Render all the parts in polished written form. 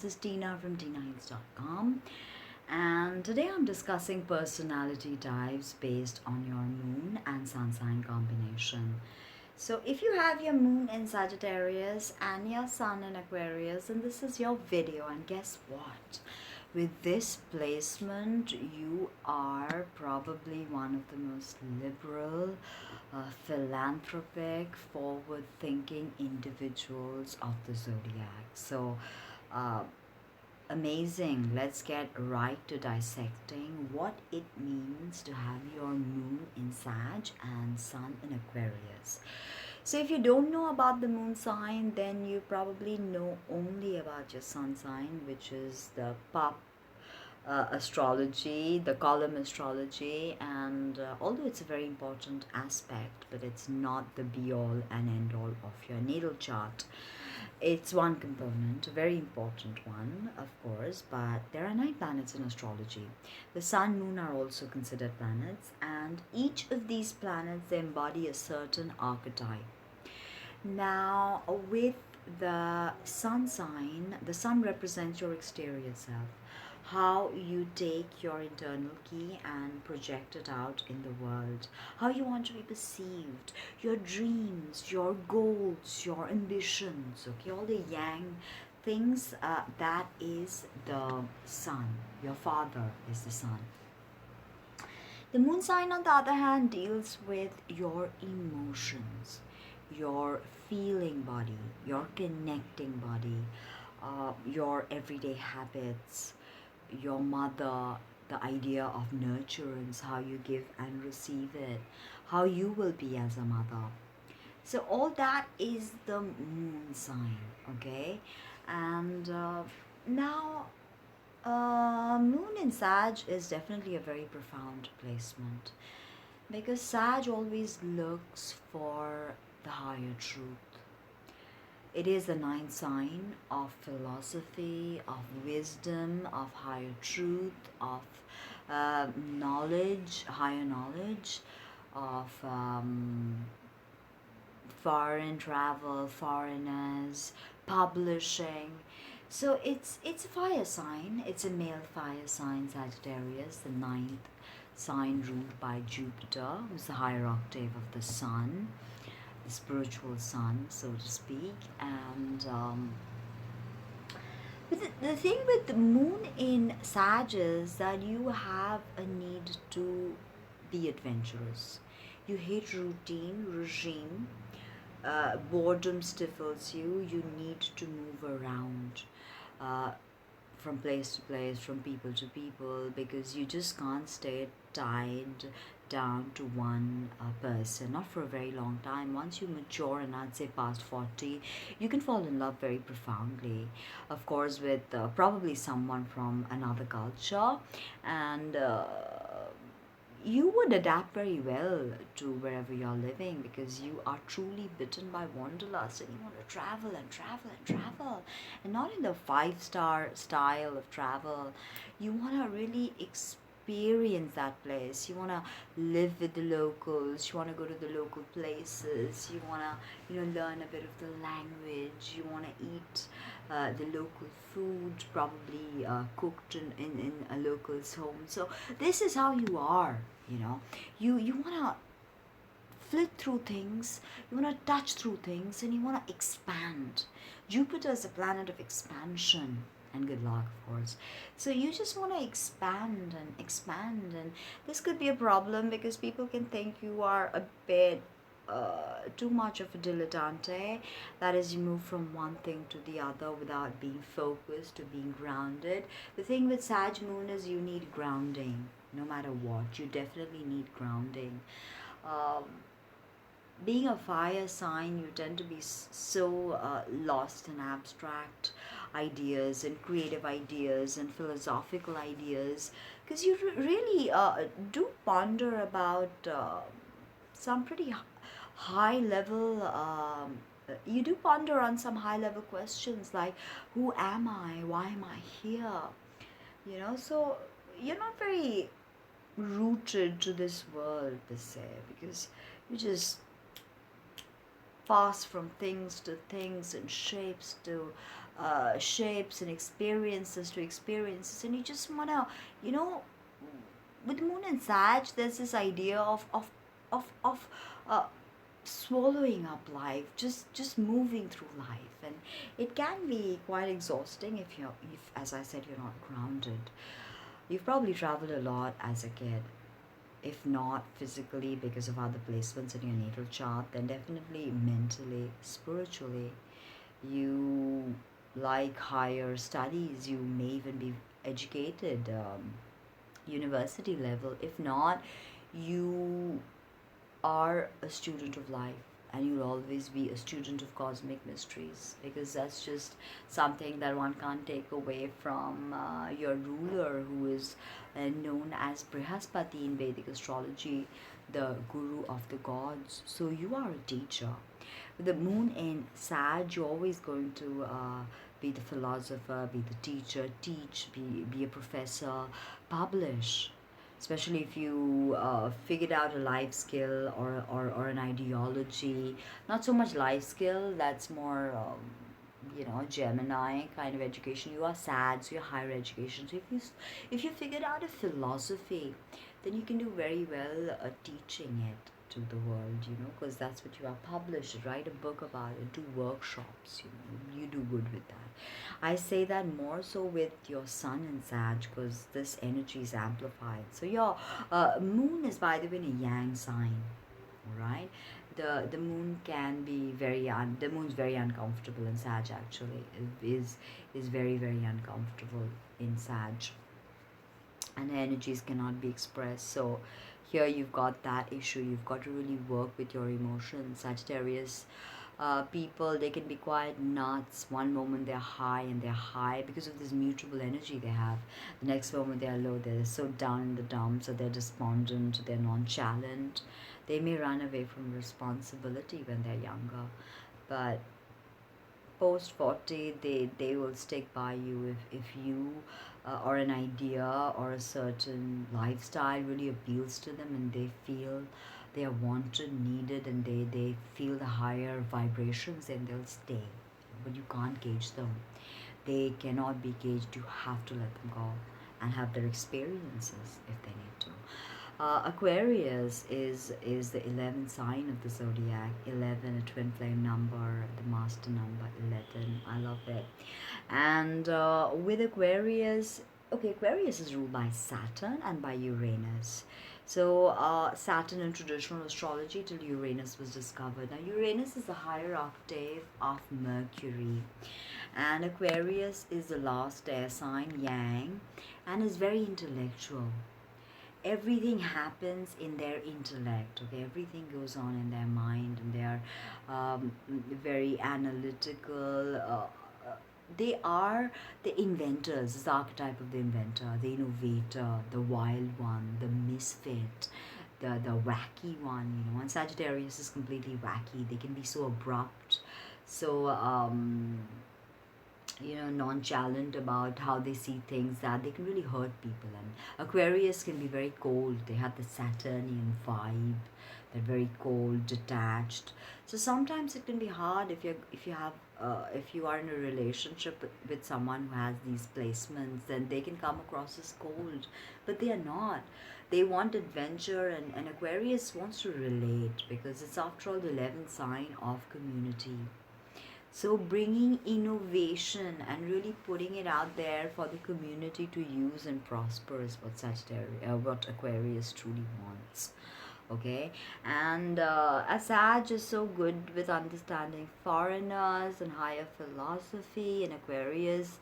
This is Tina from TinaHeals.com, and today I'm discussing personality types based on your moon and sun sign combination. So, if you have your moon in Sagittarius and your sun in Aquarius, then this is your video. And guess what? With this placement, you are probably one of the most liberal, philanthropic, forward thinking individuals of the zodiac. So, uh, amazing. Let's get right to dissecting what it means to have your moon in Sag and sun in Aquarius. So, if you don't know about the moon sign, then you probably know only about your sun sign, which is the pop astrology, the column astrology, and although it's a very important aspect, but it's not the be all and end all of your natal chart. It's one component, a very important one, of course, but there are 9 planets in astrology. The sun, moon are also considered planets, and each of these planets they embody a certain archetype. Now, with the sun sign, the sun represents your exterior self, how you take your internal key and project it out in the world, how you want to be perceived, your dreams, your goals, your ambitions, okay, all the yang things, that is the sun. Your father is the sun. The moon sign, on the other hand, deals with your emotions, your feeling body, your connecting body, your everyday habits, your mother, the idea of nurturance, how you give and receive it, how you will be as a mother. So, all that is the moon sign, okay? And now, moon in Sag is definitely a very profound placement because Sag always looks for the higher truth. It is the 9th sign of philosophy, of wisdom, of higher truth, of knowledge, higher knowledge, of foreign travel, foreigners, publishing. So it's a fire sign. It's a male fire sign, Sagittarius, the 9th sign ruled by Jupiter, who's the higher octave of the sun, the spiritual sun, so to speak. And but the thing with the moon in Sag is that you have a need to be adventurous. You hate routine, regime. Boredom stifles you. You need to move around. Uh, from place to place, from people to people, because you just can't stay tied down to one person, not for a very long time. Once you mature, and I'd say past 40, you can fall in love very profoundly, of course, with probably someone from another culture, and you would adapt very well to wherever you're living because you are truly bitten by wanderlust and you want to travel and travel and travel, and not in the 5-star style of travel. You want to really experience that place. You want to live with the locals. You want to go to the local places. You want to learn a bit of the language. You want to eat the local food, probably cooked in a local's home. So this is how you are. You want to flit through things, you want to touch through things, and you want to expand. Jupiter is a planet of expansion and good luck, of course. So you just want to expand and expand, and this could be a problem because people can think you are a bit too much of a dilettante. That is, you move from one thing to the other without being focused or being grounded. The thing with Sag moon is you need grounding. No matter what, you definitely need grounding. Um, Being a fire sign, you tend to be so lost in abstract ideas and creative ideas and philosophical ideas because you really do ponder about some pretty high level. You do ponder on some high level questions like, who am I? Why am I here? So you're not very rooted to this world per se because you just pass from things to things and shapes to shapes and experiences to experiences, and you just want to, you know, with moon and Sag, there's this idea of uh, swallowing up life, just moving through life, and it can be quite exhausting if you're, if, as I said, you're not grounded. You've probably traveled a lot as a kid. If not physically because of other placements in your natal chart, then definitely mentally, spiritually. You like higher studies, you may even be educated, university level. If not, you are a student of life, and you'll always be a student of cosmic mysteries, because that's just something that one can't take away from your ruler, who is known as Brihaspati in Vedic astrology, the guru of the gods. So you are a teacher. With the moon in Sag, you're always going to be the philosopher, be the teacher, teach, be a professor, publish. Especially if you figured out a life skill, or an ideology. Not so much life skill, that's more, Gemini kind of education. You are Sag, so you're higher education. So if you figured out a philosophy, then you can do very well teaching it to the world, because that's what you are published. Write a book about it, do workshops, you do good with that. I say that more so with your sun and Sag, because this energy is amplified. So your moon is, by the way, in a yang sign, right? The moon can be the moon's very uncomfortable in Sag, actually. Is very, very uncomfortable in Sag, and the energies cannot be expressed. So here you've got that issue. You've got to really work with your emotions. Sagittarius people, they can be quite nuts. One moment they're high, and they're high because of this mutable energy they have. The next moment they're low, they're so down in the dumps, or they're despondent, they're nonchalant. They may run away from responsibility when they're younger, but post 40, they will stick by you if you or an idea or a certain lifestyle really appeals to them, and they feel they are wanted, needed, and they feel the higher vibrations, then they'll stay. But you can't gauge them. They cannot be gauged. You have to let them go and have their experiences if they need to. Aquarius is the 11th sign of the zodiac. 11, a twin flame number, the master number 11. I love it. And with Aquarius, okay, Aquarius is ruled by Saturn and by Uranus. So Saturn in traditional astrology till Uranus was discovered. Now Uranus is the higher octave of Mercury, and Aquarius is the last air sign, Yang, and is very intellectual. Everything happens in their intellect. Okay, everything goes on in their mind, and they are very analytical. They are the inventors. It's the archetype of the inventor, the innovator, the wild one, the misfit, the wacky one. And Sagittarius is completely wacky. They can be so abrupt, so nonchalant about how they see things, that they can really hurt people. And Aquarius can be very cold. They have the Saturnian vibe. They're very cold, detached. So sometimes it can be hard if you are in a relationship with someone who has these placements, then they can come across as cold, but they are not. They want adventure, and Aquarius wants to relate, because it's, after all, the 11th sign of community. So bringing innovation and really putting it out there for the community to use and prosper is what Aquarius truly wants. Okay, and Asaj is so good with understanding foreigners and higher philosophy, and Aquarius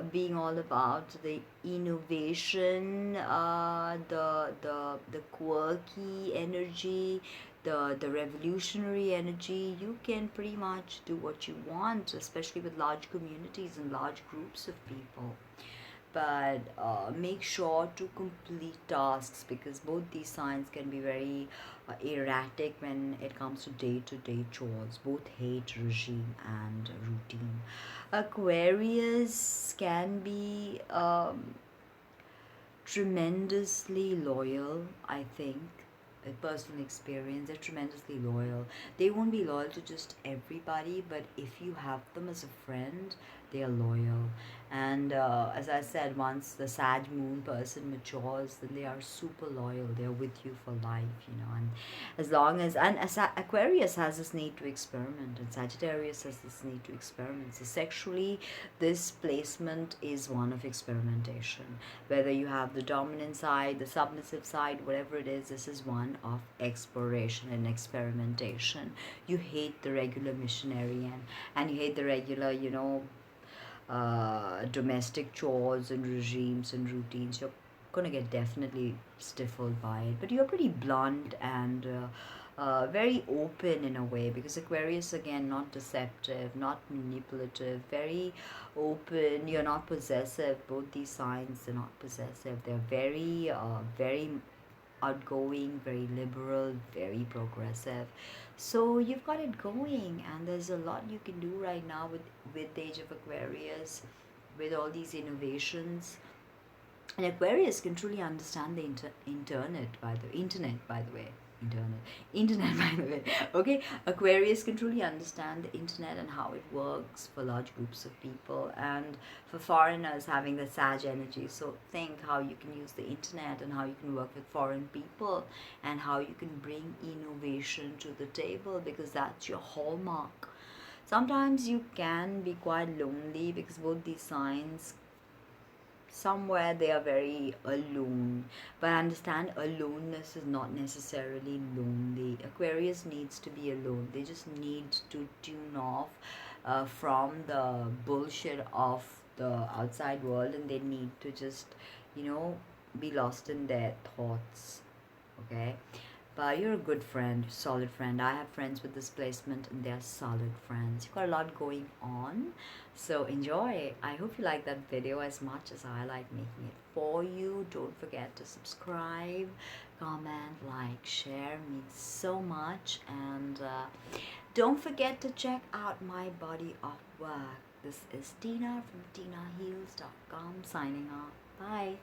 being all about the innovation, the quirky energy, the revolutionary energy. You can pretty much do what you want, especially with large communities and large groups of people. But make sure to complete tasks, because both these signs can be very erratic when it comes to day-to-day chores. Both hate regime and routine. Aquarius can be tremendously loyal, I think. A personal experience, they're tremendously loyal. They won't be loyal to just everybody, but if you have them as a friend, They are loyal. And as I said, once the Sag moon person matures, then they are super loyal. They're with you for life, you know. And as long as Aquarius has this need to experiment, and Sagittarius has this need to experiment. So sexually, this placement is one of experimentation. Whether you have the dominant side, the submissive side, whatever it is, this is one of exploration and experimentation. You hate the regular missionary, and you hate the regular, you know, domestic chores and regimes and routines. You're gonna get definitely stifled by it, but you're pretty blunt and very open in a way, because Aquarius, again, not deceptive, not manipulative, very open. You're not possessive. Both these signs are not possessive. They're very outgoing, very liberal, very progressive. So you've got it going, and there's a lot you can do right now with the age of Aquarius, with all these innovations. And Aquarius can truly understand the internet, by the way. Internet, by the way. Okay, Aquarius can truly understand the internet and how it works for large groups of people, and for foreigners having the Sag energy. So think how you can use the internet and how you can work with foreign people and how you can bring innovation to the table, because that's your hallmark. Sometimes you can be quite lonely, because both these signs, somewhere they are very alone, but I understand aloneness is not necessarily lonely. Aquarius needs to be alone. They just need to tune off from the bullshit of the outside world, and they need to just, you know, be lost in their thoughts. Okay, but you're a good friend, solid friend. I have friends with this placement, and they're solid friends. You've got a lot going on, so enjoy. I hope you like that video as much as I like making it for you. Don't forget to subscribe, comment, like, share. It means so much. And don't forget to check out my body of work. This is Tina from TinaHeals.com signing off. Bye.